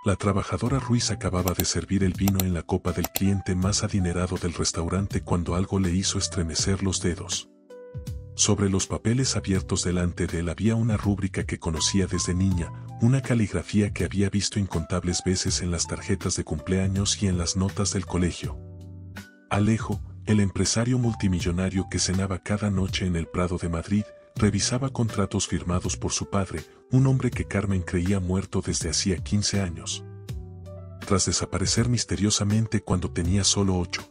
La trabajadora Ruiz acababa de servir el vino en la copa del cliente más adinerado del restaurante cuando algo le hizo estremecer los dedos. Sobre los papeles abiertos delante de él había una rúbrica que conocía desde niña, una caligrafía que había visto incontables veces en las tarjetas de cumpleaños y en las notas del colegio. Alejo, el empresario multimillonario que cenaba cada noche en el Prado de Madrid, revisaba contratos firmados por su padre, un hombre que Carmen creía muerto desde hacía 15 años. Tras desaparecer misteriosamente cuando tenía solo 8.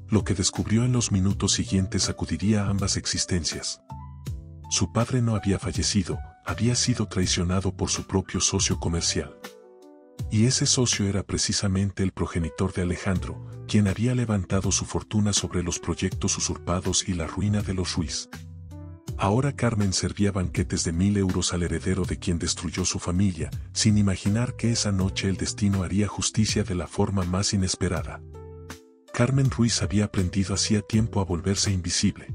Lo que descubrió en los minutos siguientes sacudiría a ambas existencias. Su padre no había fallecido, había sido traicionado por su propio socio comercial. Y ese socio era precisamente el progenitor de Alejandro, quien había levantado su fortuna sobre los proyectos usurpados y la ruina de los Ruiz. Ahora Carmen servía banquetes de 1000 euros al heredero de quien destruyó su familia, sin imaginar que esa noche el destino haría justicia de la forma más inesperada. Carmen Ruiz había aprendido hacía tiempo a volverse invisible.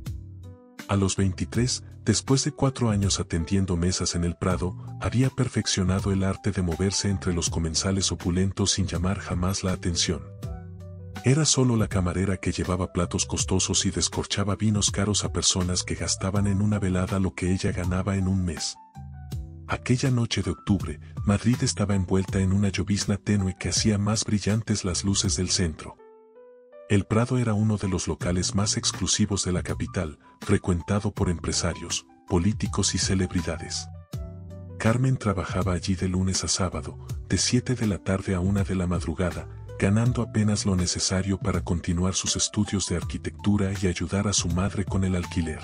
A los 23, después de 4 años atendiendo mesas en el Prado, había perfeccionado el arte de moverse entre los comensales opulentos sin llamar jamás la atención. Era solo la camarera que llevaba platos costosos y descorchaba vinos caros a personas que gastaban en una velada lo que ella ganaba en un mes. Aquella noche de octubre, Madrid estaba envuelta en una llovizna tenue que hacía más brillantes las luces del centro. El Prado era uno de los locales más exclusivos de la capital, frecuentado por empresarios, políticos y celebridades. Carmen trabajaba allí de lunes a sábado, de 7 de la tarde a 1 de la madrugada, ganando apenas lo necesario para continuar sus estudios de arquitectura y ayudar a su madre con el alquiler.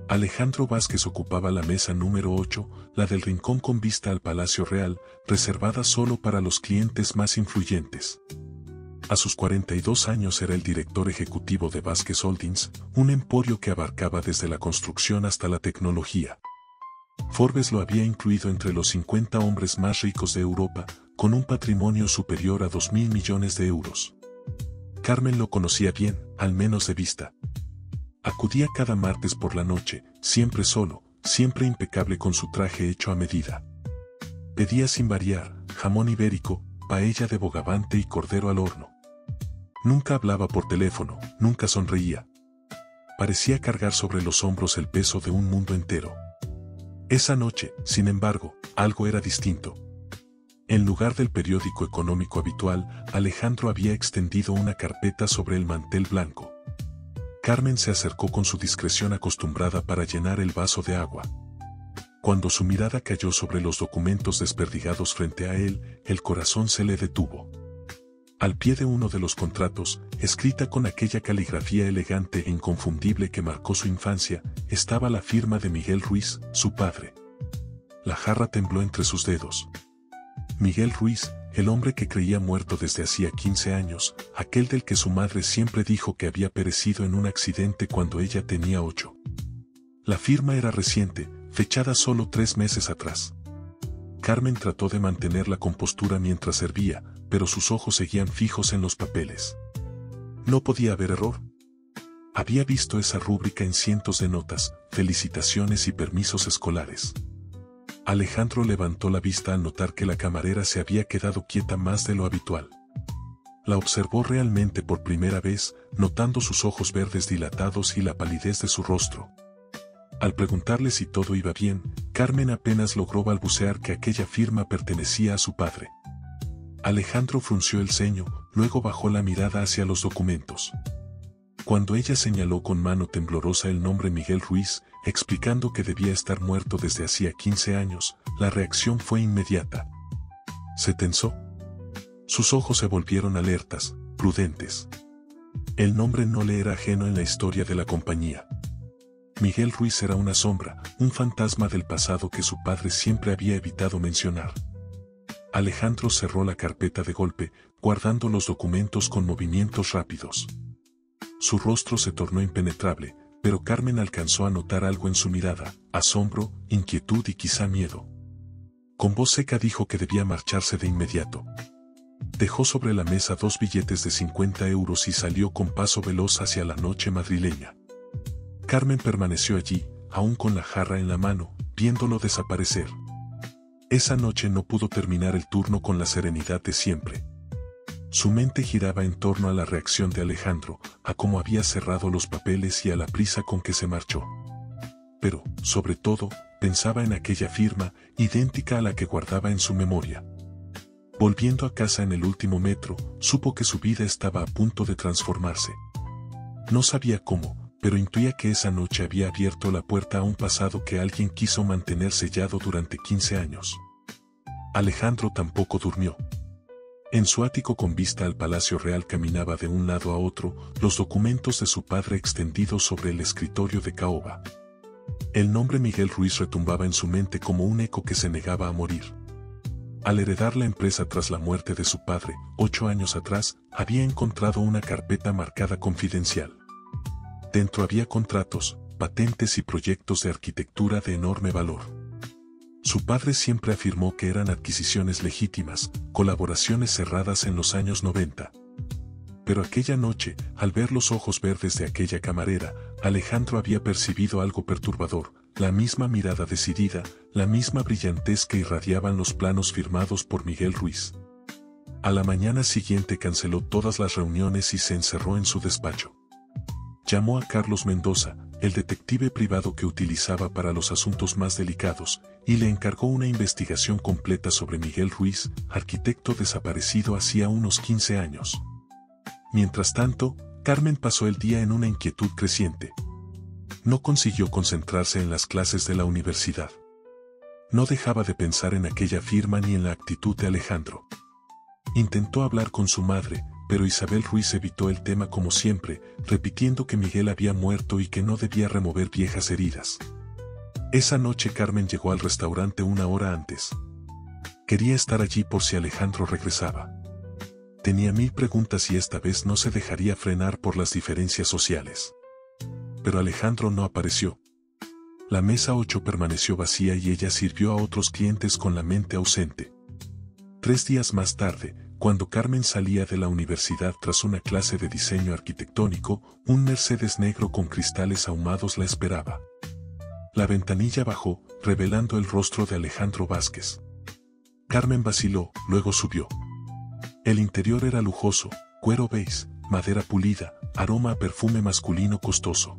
Alejandro Vázquez ocupaba la mesa número 8, la del rincón con vista al Palacio Real, reservada solo para los clientes más influyentes. A sus 42 años era el director ejecutivo de Vázquez Holdings, un emporio que abarcaba desde la construcción hasta la tecnología. Forbes lo había incluido entre los 50 hombres más ricos de Europa, con un patrimonio superior a 2.000 millones de euros. Carmen lo conocía bien, al menos de vista. Acudía cada martes por la noche, siempre solo, siempre impecable con su traje hecho a medida. Pedía sin variar, jamón ibérico, paella de bogavante y cordero al horno. Nunca hablaba por teléfono, nunca sonreía. Parecía cargar sobre los hombros el peso de un mundo entero. Esa noche, sin embargo, algo era distinto. En lugar del periódico económico habitual, Alejandro había extendido una carpeta sobre el mantel blanco. Carmen se acercó con su discreción acostumbrada para llenar el vaso de agua. Cuando su mirada cayó sobre los documentos desperdigados frente a él, el corazón se le detuvo. Al pie de uno de los contratos, escrita con aquella caligrafía elegante e inconfundible que marcó su infancia, estaba la firma de Miguel Ruiz, su padre. La jarra tembló entre sus dedos. Miguel Ruiz, el hombre que creía muerto desde hacía 15 años, aquel del que su madre siempre dijo que había perecido en un accidente cuando ella tenía 8. La firma era reciente, fechada solo 3 meses atrás. Carmen trató de mantener la compostura mientras servía, pero sus ojos seguían fijos en los papeles. No podía haber error. Había visto esa rúbrica en cientos de notas, felicitaciones y permisos escolares. Alejandro levantó la vista al notar que la camarera se había quedado quieta más de lo habitual. La observó realmente por primera vez, notando sus ojos verdes dilatados y la palidez de su rostro. Al preguntarle si todo iba bien, Carmen apenas logró balbucear que aquella firma pertenecía a su padre. Alejandro frunció el ceño, luego bajó la mirada hacia los documentos. Cuando ella señaló con mano temblorosa el nombre Miguel Ruiz, explicando que debía estar muerto desde hacía 15 años, la reacción fue inmediata. Se tensó. Sus ojos se volvieron alertas, prudentes. El nombre no le era ajeno en la historia de la compañía. Miguel Ruiz era una sombra, un fantasma del pasado que su padre siempre había evitado mencionar. Alejandro cerró la carpeta de golpe, guardando los documentos con movimientos rápidos. Su rostro se tornó impenetrable, pero Carmen alcanzó a notar algo en su mirada, asombro, inquietud y quizá miedo. Con voz seca dijo que debía marcharse de inmediato. Dejó sobre la mesa 2 billetes de 50 euros y salió con paso veloz hacia la noche madrileña. Carmen permaneció allí, aún con la jarra en la mano, viéndolo desaparecer. Esa noche no pudo terminar el turno con la serenidad de siempre. Su mente giraba en torno a la reacción de Alejandro, a cómo había cerrado los papeles y a la prisa con que se marchó. Pero, sobre todo, pensaba en aquella firma, idéntica a la que guardaba en su memoria. Volviendo a casa en el último metro, supo que su vida estaba a punto de transformarse. No sabía cómo, pero intuía que esa noche había abierto la puerta a un pasado que alguien quiso mantener sellado durante 15 años. Alejandro tampoco durmió. En su ático con vista al Palacio Real caminaba de un lado a otro, los documentos de su padre extendidos sobre el escritorio de caoba. El nombre Miguel Ruiz retumbaba en su mente como un eco que se negaba a morir. Al heredar la empresa tras la muerte de su padre, 8 años atrás, había encontrado una carpeta marcada confidencial. Dentro había contratos, patentes y proyectos de arquitectura de enorme valor. Su padre siempre afirmó que eran adquisiciones legítimas, colaboraciones cerradas en los años 90. Pero aquella noche, al ver los ojos verdes de aquella camarera, Alejandro había percibido algo perturbador, la misma mirada decidida, la misma brillantez que irradiaban los planos firmados por Miguel Ruiz. A la mañana siguiente canceló todas las reuniones y se encerró en su despacho. Llamó a Carlos Mendoza, el detective privado que utilizaba para los asuntos más delicados, y le encargó una investigación completa sobre Miguel Ruiz, arquitecto desaparecido hacía unos 15 años. Mientras tanto, Carmen pasó el día en una inquietud creciente. No consiguió concentrarse en las clases de la universidad. No dejaba de pensar en aquella firma ni en la actitud de Alejandro. Intentó hablar con su madre, pero Isabel Ruiz evitó el tema como siempre, repitiendo que Miguel había muerto y que no debía remover viejas heridas. Esa noche Carmen llegó al restaurante 1 hora antes. Quería estar allí por si Alejandro regresaba. Tenía 1000 preguntas y esta vez no se dejaría frenar por las diferencias sociales. Pero Alejandro no apareció. La mesa 8 permaneció vacía y ella sirvió a otros clientes con la mente ausente. 3 días más tarde, cuando Carmen salía de la universidad tras una clase de diseño arquitectónico, un Mercedes negro con cristales ahumados la esperaba. La ventanilla bajó, revelando el rostro de Alejandro Vázquez. Carmen vaciló, luego subió. El interior era lujoso, cuero beige, madera pulida, aroma a perfume masculino costoso.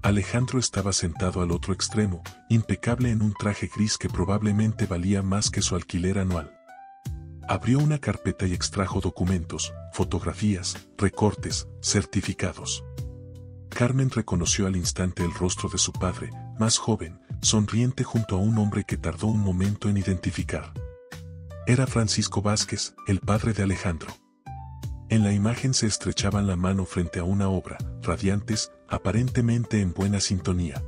Alejandro estaba sentado al otro extremo, impecable en un traje gris que probablemente valía más que su alquiler anual. Abrió una carpeta y extrajo documentos, fotografías, recortes, certificados. Carmen reconoció al instante el rostro de su padre, más joven, sonriente junto a un hombre que tardó un momento en identificar. Era Francisco Vázquez, el padre de Alejandro. En la imagen se estrechaban la mano frente a una obra, radiantes, aparentemente en buena sintonía.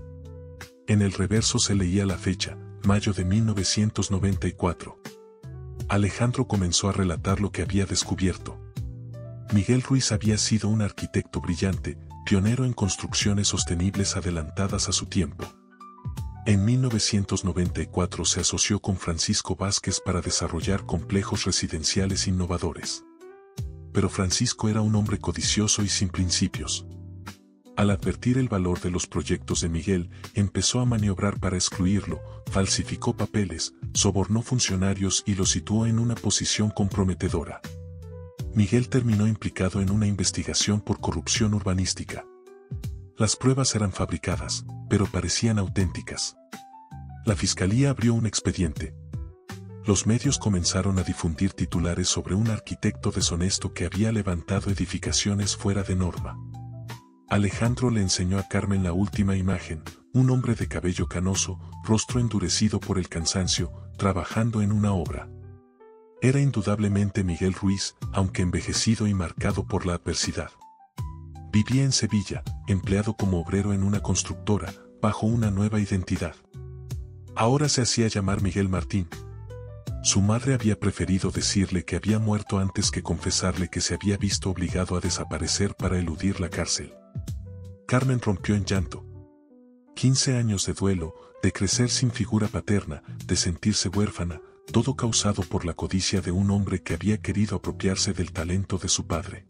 En el reverso se leía la fecha, mayo de 1994. Alejandro comenzó a relatar lo que había descubierto. Miguel Ruiz había sido un arquitecto brillante, pionero en construcciones sostenibles adelantadas a su tiempo. En 1994 se asoció con Francisco Vázquez para desarrollar complejos residenciales innovadores. Pero Francisco era un hombre codicioso y sin principios. Al advertir el valor de los proyectos de Miguel, empezó a maniobrar para excluirlo, falsificó papeles, sobornó funcionarios y lo situó en una posición comprometedora. Miguel terminó implicado en una investigación por corrupción urbanística. Las pruebas eran fabricadas, pero parecían auténticas. La fiscalía abrió un expediente. Los medios comenzaron a difundir titulares sobre un arquitecto deshonesto que había levantado edificaciones fuera de norma. Alejandro le enseñó a Carmen la última imagen, un hombre de cabello canoso, rostro endurecido por el cansancio, trabajando en una obra. Era indudablemente Miguel Ruiz, aunque envejecido y marcado por la adversidad. Vivía en Sevilla, empleado como obrero en una constructora, bajo una nueva identidad. Ahora se hacía llamar Miguel Martín. Su madre había preferido decirle que había muerto antes que confesarle que se había visto obligado a desaparecer para eludir la cárcel. Carmen rompió en llanto. 15 años de duelo, de crecer sin figura paterna, de sentirse huérfana, todo causado por la codicia de un hombre que había querido apropiarse del talento de su padre.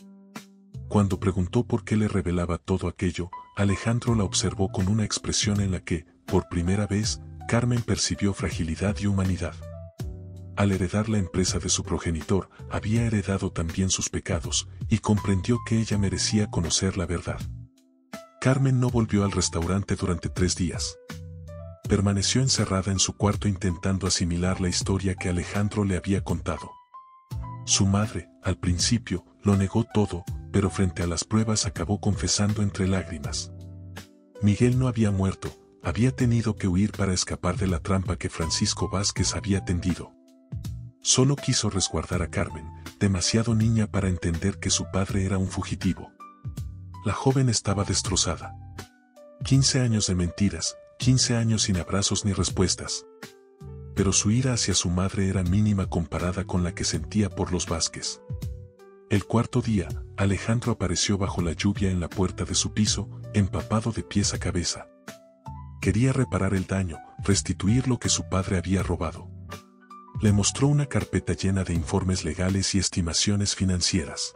Cuando preguntó por qué le revelaba todo aquello, Alejandro la observó con una expresión en la que, por primera vez, Carmen percibió fragilidad y humanidad. al heredar la empresa de su progenitor, había heredado también sus pecados, y comprendió que ella merecía conocer la verdad. Carmen no volvió al restaurante durante 3 días. Permaneció encerrada en su cuarto intentando asimilar la historia que Alejandro le había contado. Su madre, al principio, lo negó todo, pero frente a las pruebas acabó confesando entre lágrimas. Miguel no había muerto, había tenido que huir para escapar de la trampa que Francisco Vázquez había tendido. Solo quiso resguardar a Carmen, demasiado niña para entender que su padre era un fugitivo. La joven estaba destrozada. 15 años de mentiras, 15 años sin abrazos ni respuestas. Pero su ira hacia su madre era mínima comparada con la que sentía por los Vázquez. El cuarto día, Alejandro apareció bajo la lluvia en la puerta de su piso, empapado de pies a cabeza. Quería reparar el daño, restituir lo que su padre había robado. Le mostró una carpeta llena de informes legales y estimaciones financieras.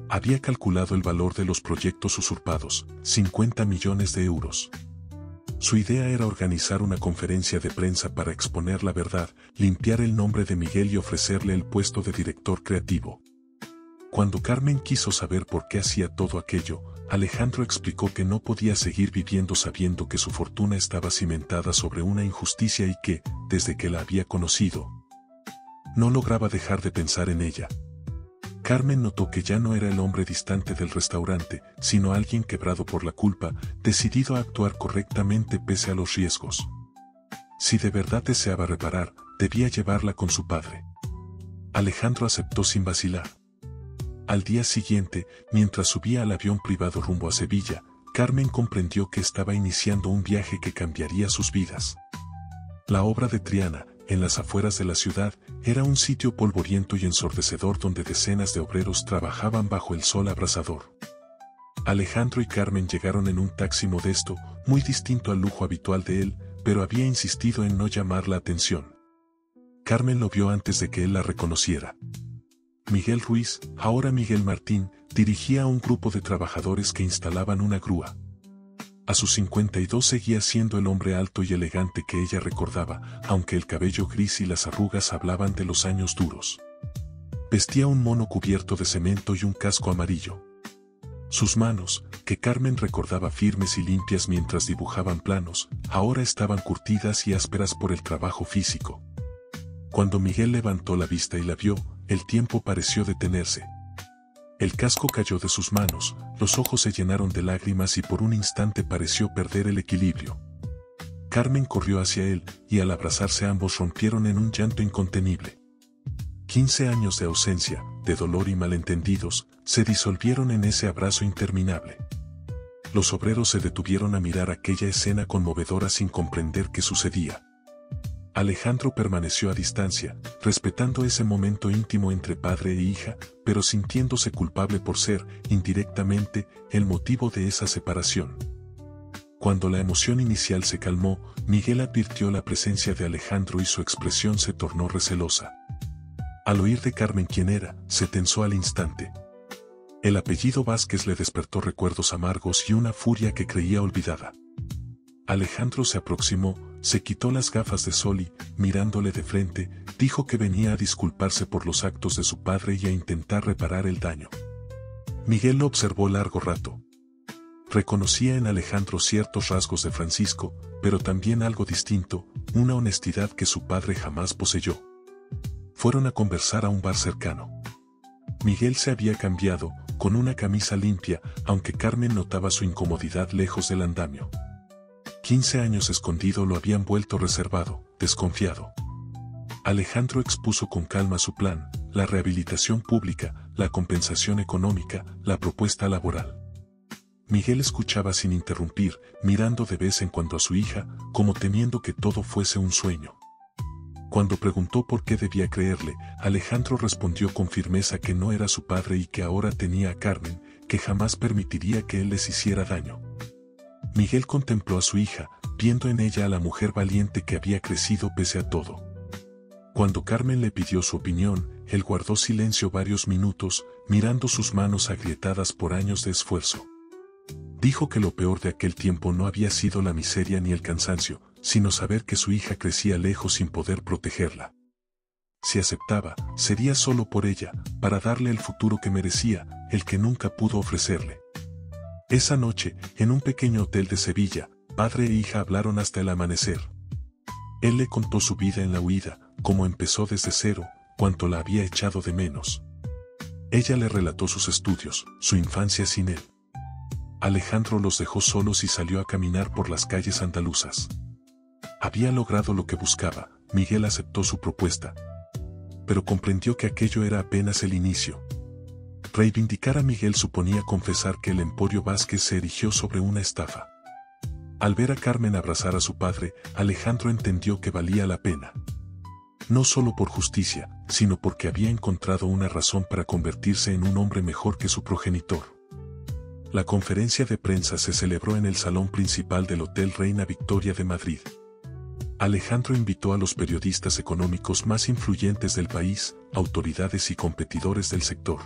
Había calculado el valor de los proyectos usurpados, 50 millones de euros. Su idea era organizar una conferencia de prensa para exponer la verdad, limpiar el nombre de Miguel y ofrecerle el puesto de director creativo. Cuando Carmen quiso saber por qué hacía todo aquello, Alejandro explicó que no podía seguir viviendo sabiendo que su fortuna estaba cimentada sobre una injusticia y que, desde que la había conocido, no lograba dejar de pensar en ella. Carmen notó que ya no era el hombre distante del restaurante, sino alguien quebrado por la culpa, decidido a actuar correctamente pese a los riesgos. Si de verdad deseaba reparar, debía llevarla con su padre. Alejandro aceptó sin vacilar. Al día siguiente, mientras subía al avión privado rumbo a Sevilla, Carmen comprendió que estaba iniciando un viaje que cambiaría sus vidas. La obra de Triana, en las afueras de la ciudad, era un sitio polvoriento y ensordecedor donde decenas de obreros trabajaban bajo el sol abrasador. Alejandro y Carmen llegaron en un taxi modesto, muy distinto al lujo habitual de él, pero había insistido en no llamar la atención. Carmen lo vio antes de que él la reconociera. Miguel Ruiz, ahora Miguel Martín, dirigía a un grupo de trabajadores que instalaban una grúa. A sus 52 seguía siendo el hombre alto y elegante que ella recordaba, aunque el cabello gris y las arrugas hablaban de los años duros. Vestía un mono cubierto de cemento y un casco amarillo. Sus manos, que Carmen recordaba firmes y limpias mientras dibujaban planos, ahora estaban curtidas y ásperas por el trabajo físico. Cuando Miguel levantó la vista y la vio, el tiempo pareció detenerse. El casco cayó de sus manos, los ojos se llenaron de lágrimas y por un instante pareció perder el equilibrio. Carmen corrió hacia él, y al abrazarse ambos rompieron en un llanto incontenible. 15 años de ausencia, de dolor y malentendidos, se disolvieron en ese abrazo interminable. Los obreros se detuvieron a mirar aquella escena conmovedora sin comprender qué sucedía. Alejandro permaneció a distancia, respetando ese momento íntimo entre padre e hija, pero sintiéndose culpable por ser, indirectamente, el motivo de esa separación. Cuando la emoción inicial se calmó, Miguel advirtió la presencia de Alejandro y su expresión se tornó recelosa. Al oír de Carmen quién era, se tensó al instante. El apellido Vázquez le despertó recuerdos amargos y una furia que creía olvidada. Alejandro se aproximó, se quitó las gafas de sol y, mirándole de frente, dijo que venía a disculparse por los actos de su padre y a intentar reparar el daño. Miguel lo observó largo rato. Reconocía en Alejandro ciertos rasgos de Francisco, pero también algo distinto, una honestidad que su padre jamás poseyó. Fueron a conversar a un bar cercano. Miguel se había cambiado, con una camisa limpia, aunque Carmen notaba su incomodidad lejos del andamio. 15 años escondido lo habían vuelto reservado, desconfiado. Alejandro expuso con calma su plan, la rehabilitación pública, la compensación económica, la propuesta laboral. Miguel escuchaba sin interrumpir, mirando de vez en cuando a su hija, como temiendo que todo fuese un sueño. Cuando preguntó por qué debía creerle, Alejandro respondió con firmeza que no era su padre y que ahora tenía a Carmen, que jamás permitiría que él les hiciera daño. Miguel contempló a su hija, viendo en ella a la mujer valiente que había crecido pese a todo. Cuando Carmen le pidió su opinión, él guardó silencio varios minutos, mirando sus manos agrietadas por años de esfuerzo. Dijo que lo peor de aquel tiempo no había sido la miseria ni el cansancio, sino saber que su hija crecía lejos sin poder protegerla. si aceptaba, sería solo por ella, para darle el futuro que merecía, el que nunca pudo ofrecerle. Esa noche, en un pequeño hotel de Sevilla, padre e hija hablaron hasta el amanecer. Él le contó su vida en la huida, cómo empezó desde cero, cuánto la había echado de menos. Ella le relató sus estudios, su infancia sin él. Alejandro los dejó solos y salió a caminar por las calles andaluzas. Había logrado lo que buscaba, Miguel aceptó su propuesta. Pero comprendió que aquello era apenas el inicio. Reivindicar a Miguel suponía confesar que el Emporio Vázquez se erigió sobre una estafa. Al ver a Carmen abrazar a su padre, Alejandro entendió que valía la pena. No solo por justicia, sino porque había encontrado una razón para convertirse en un hombre mejor que su progenitor. La conferencia de prensa se celebró en el salón principal del Hotel Reina Victoria de Madrid. Alejandro invitó a los periodistas económicos más influyentes del país, autoridades y competidores del sector.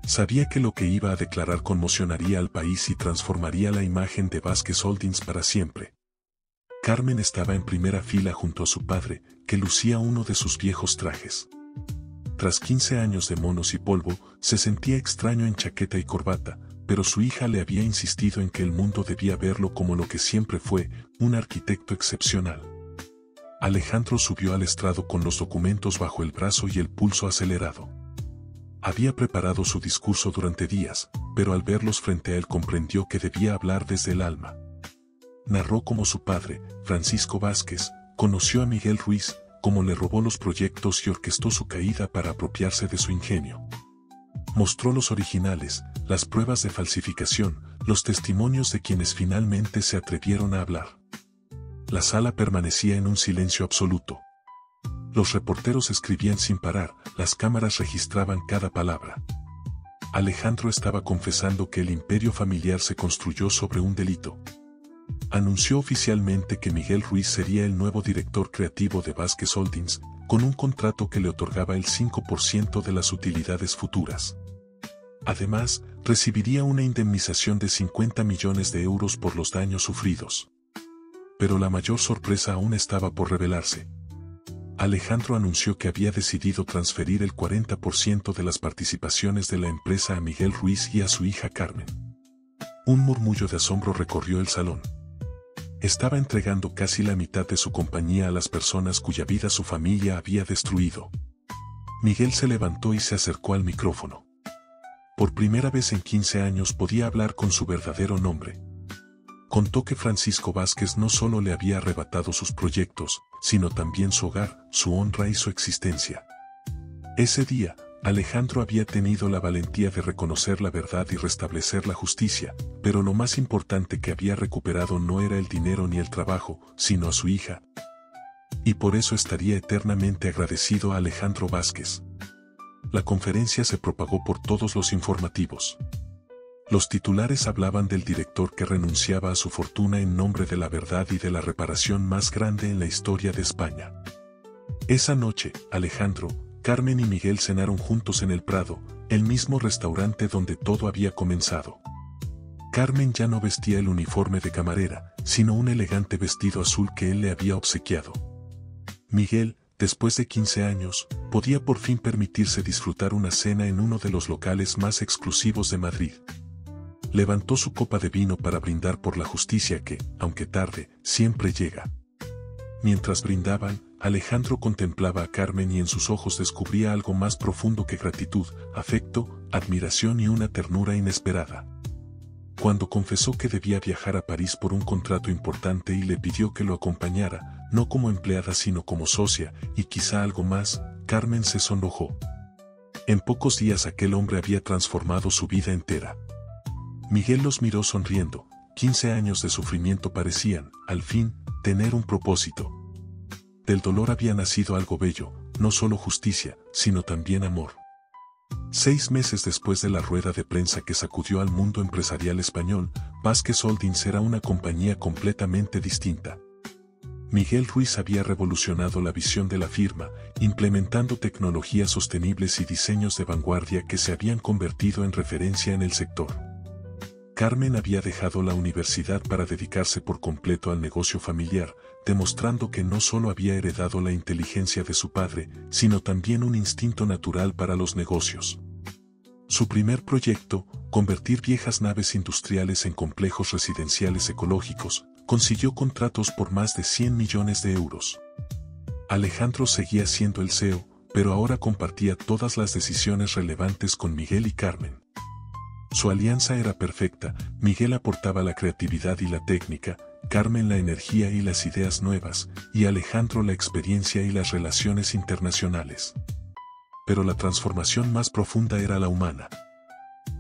Sabía que lo que iba a declarar conmocionaría al país y transformaría la imagen de Vázquez Holdings para siempre. Carmen estaba en primera fila junto a su padre, que lucía uno de sus viejos trajes. Tras 15 años de monos y polvo, se sentía extraño en chaqueta y corbata, pero su hija le había insistido en que el mundo debía verlo como lo que siempre fue, un arquitecto excepcional. Alejandro subió al estrado con los documentos bajo el brazo y el pulso acelerado. Había preparado su discurso durante días, pero al verlos frente a él comprendió que debía hablar desde el alma. Narró cómo su padre, Francisco Vázquez, conoció a Miguel Ruiz, cómo le robó los proyectos y orquestó su caída para apropiarse de su ingenio. Mostró los originales, las pruebas de falsificación, los testimonios de quienes finalmente se atrevieron a hablar. La sala permanecía en un silencio absoluto. Los reporteros escribían sin parar, las cámaras registraban cada palabra. Alejandro estaba confesando que el imperio familiar se construyó sobre un delito. Anunció oficialmente que Miguel Ruiz sería el nuevo director creativo de Vázquez Holdings, con un contrato que le otorgaba el 5% de las utilidades futuras. Además, recibiría una indemnización de 50 millones de euros por los daños sufridos. Pero la mayor sorpresa aún estaba por revelarse. Alejandro anunció que había decidido transferir el 40% de las participaciones de la empresa a Miguel Ruiz y a su hija Carmen. Un murmullo de asombro recorrió el salón. Estaba entregando casi la mitad de su compañía a las personas cuya vida su familia había destruido. Miguel se levantó y se acercó al micrófono. Por primera vez en 15 años podía hablar con su verdadero nombre. Contó que Francisco Vázquez no solo le había arrebatado sus proyectos, sino también su hogar, su honra y su existencia. Ese día, Alejandro había tenido la valentía de reconocer la verdad y restablecer la justicia, pero lo más importante que había recuperado no era el dinero ni el trabajo, sino a su hija. Y por eso estaría eternamente agradecido a Alejandro Vázquez. La conferencia se propagó por todos los informativos. Los titulares hablaban del director que renunciaba a su fortuna en nombre de la verdad y de la reparación más grande en la historia de España. Esa noche, Alejandro, Carmen y Miguel cenaron juntos en el Prado, el mismo restaurante donde todo había comenzado. Carmen ya no vestía el uniforme de camarera, sino un elegante vestido azul que él le había obsequiado. Miguel, después de 15 años, podía por fin permitirse disfrutar una cena en uno de los locales más exclusivos de Madrid. Levantó su copa de vino para brindar por la justicia que, aunque tarde, siempre llega. Mientras brindaban, Alejandro contemplaba a Carmen y en sus ojos descubría algo más profundo que gratitud, afecto, admiración y una ternura inesperada. Cuando confesó que debía viajar a París por un contrato importante y le pidió que lo acompañara, no como empleada sino como socia, y quizá algo más, Carmen se sonrojó. En pocos días aquel hombre había transformado su vida entera. Miguel los miró sonriendo. 15 años de sufrimiento parecían, al fin, tener un propósito. Del dolor había nacido algo bello, no solo justicia, sino también amor. 6 meses después de la rueda de prensa que sacudió al mundo empresarial español, Vázquez Holdings era una compañía completamente distinta. Miguel Ruiz había revolucionado la visión de la firma, implementando tecnologías sostenibles y diseños de vanguardia que se habían convertido en referencia en el sector. Carmen había dejado la universidad para dedicarse por completo al negocio familiar, demostrando que no solo había heredado la inteligencia de su padre, sino también un instinto natural para los negocios. Su primer proyecto, convertir viejas naves industriales en complejos residenciales ecológicos, consiguió contratos por más de 100 millones de euros. Alejandro seguía siendo el CEO, pero ahora compartía todas las decisiones relevantes con Miguel y Carmen. Su alianza era perfecta, Miguel aportaba la creatividad y la técnica, Carmen la energía y las ideas nuevas, y Alejandro la experiencia y las relaciones internacionales. Pero la transformación más profunda era la humana.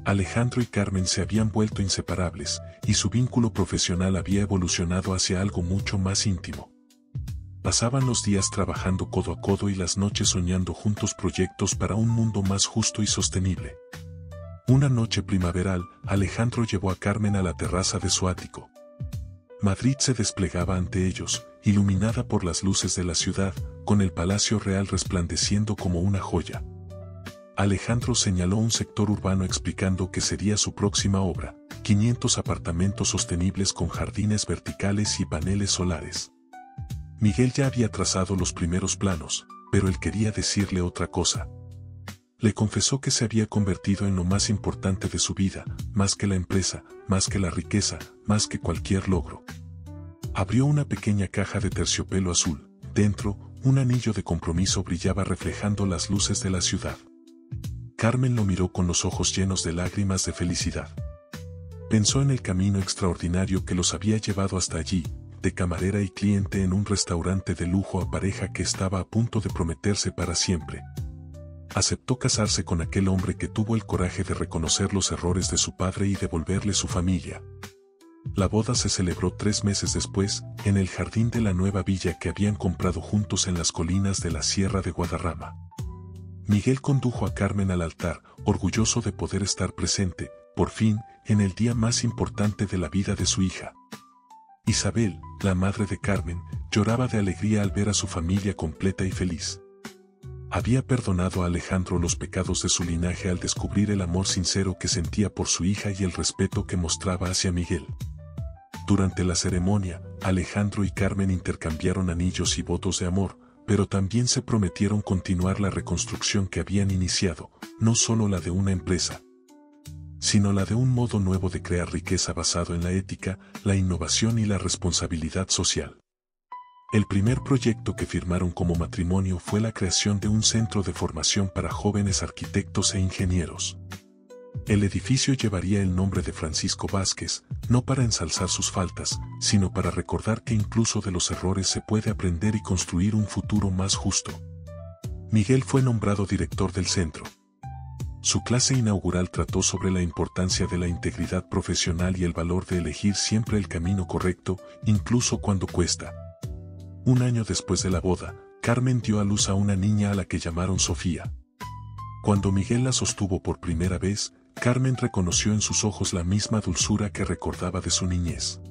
Alejandro y Carmen se habían vuelto inseparables, y su vínculo profesional había evolucionado hacia algo mucho más íntimo. Pasaban los días trabajando codo a codo y las noches soñando juntos proyectos para un mundo más justo y sostenible. Una noche primaveral, Alejandro llevó a Carmen a la terraza de su ático. Madrid se desplegaba ante ellos, iluminada por las luces de la ciudad, con el Palacio Real resplandeciendo como una joya. Alejandro señaló un sector urbano explicando que sería su próxima obra, 500 apartamentos sostenibles con jardines verticales y paneles solares. Miguel ya había trazado los primeros planos, pero él quería decirle otra cosa. Le confesó que se había convertido en lo más importante de su vida, más que la empresa, más que la riqueza, más que cualquier logro. Abrió una pequeña caja de terciopelo azul. Dentro, un anillo de compromiso brillaba reflejando las luces de la ciudad. Carmen lo miró con los ojos llenos de lágrimas de felicidad. Pensó en el camino extraordinario que los había llevado hasta allí, de camarera y cliente en un restaurante de lujo a pareja que estaba a punto de prometerse para siempre. Aceptó casarse con aquel hombre que tuvo el coraje de reconocer los errores de su padre y devolverle su familia. La boda se celebró 3 meses después, en el jardín de la nueva villa que habían comprado juntos en las colinas de la Sierra de Guadarrama. Miguel condujo a Carmen al altar, orgulloso de poder estar presente, por fin, en el día más importante de la vida de su hija. Isabel, la madre de Carmen, lloraba de alegría al ver a su familia completa y feliz. Había perdonado a Alejandro los pecados de su linaje al descubrir el amor sincero que sentía por su hija y el respeto que mostraba hacia Miguel. Durante la ceremonia, Alejandro y Carmen intercambiaron anillos y votos de amor, pero también se prometieron continuar la reconstrucción que habían iniciado, no solo la de una empresa, sino la de un modo nuevo de crear riqueza basado en la ética, la innovación y la responsabilidad social. El primer proyecto que firmaron como matrimonio fue la creación de un centro de formación para jóvenes arquitectos e ingenieros. El edificio llevaría el nombre de Francisco Vázquez, no para ensalzar sus faltas, sino para recordar que incluso de los errores se puede aprender y construir un futuro más justo. Miguel fue nombrado director del centro. Su clase inaugural trató sobre la importancia de la integridad profesional y el valor de elegir siempre el camino correcto, incluso cuando cuesta. Un año después de la boda, Carmen dio a luz a una niña a la que llamaron Sofía. Cuando Miguel la sostuvo por primera vez, Carmen reconoció en sus ojos la misma dulzura que recordaba de su niñez.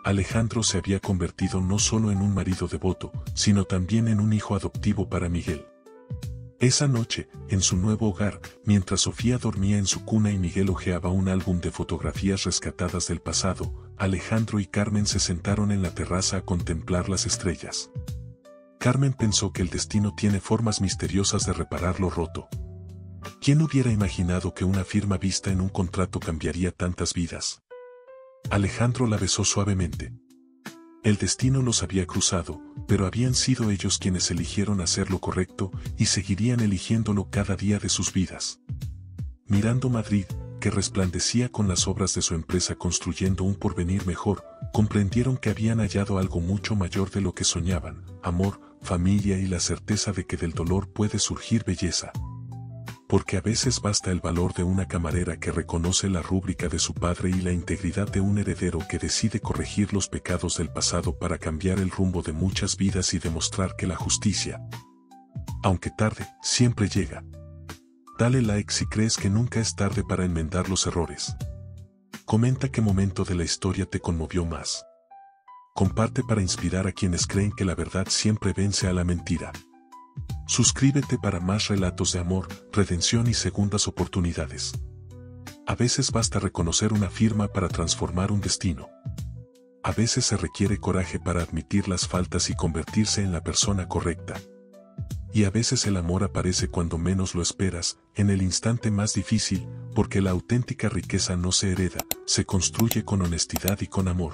Alejandro se había convertido no solo en un marido devoto, sino también en un hijo adoptivo para Miguel. Esa noche, en su nuevo hogar, mientras Sofía dormía en su cuna y Miguel hojeaba un álbum de fotografías rescatadas del pasado, Alejandro y Carmen se sentaron en la terraza a contemplar las estrellas. Carmen pensó que el destino tiene formas misteriosas de reparar lo roto. ¿Quién hubiera imaginado que una firma vista en un contrato cambiaría tantas vidas? Alejandro la besó suavemente. El destino los había cruzado, pero habían sido ellos quienes eligieron hacer lo correcto y seguirían eligiéndolo cada día de sus vidas. Mirando Madrid, que resplandecía con las obras de su empresa construyendo un porvenir mejor, comprendieron que habían hallado algo mucho mayor de lo que soñaban: amor, familia y la certeza de que del dolor puede surgir belleza. Porque a veces basta el valor de una camarera que reconoce la rúbrica de su padre y la integridad de un heredero que decide corregir los pecados del pasado para cambiar el rumbo de muchas vidas y demostrar que la justicia, aunque tarde, siempre llega. Dale like si crees que nunca es tarde para enmendar los errores. Comenta qué momento de la historia te conmovió más. Comparte para inspirar a quienes creen que la verdad siempre vence a la mentira. Suscríbete para más relatos de amor, redención y segundas oportunidades. A veces basta reconocer una firma para transformar un destino. A veces se requiere coraje para admitir las faltas y convertirse en la persona correcta. Y a veces el amor aparece cuando menos lo esperas, en el instante más difícil, porque la auténtica riqueza no se hereda, se construye con honestidad y con amor.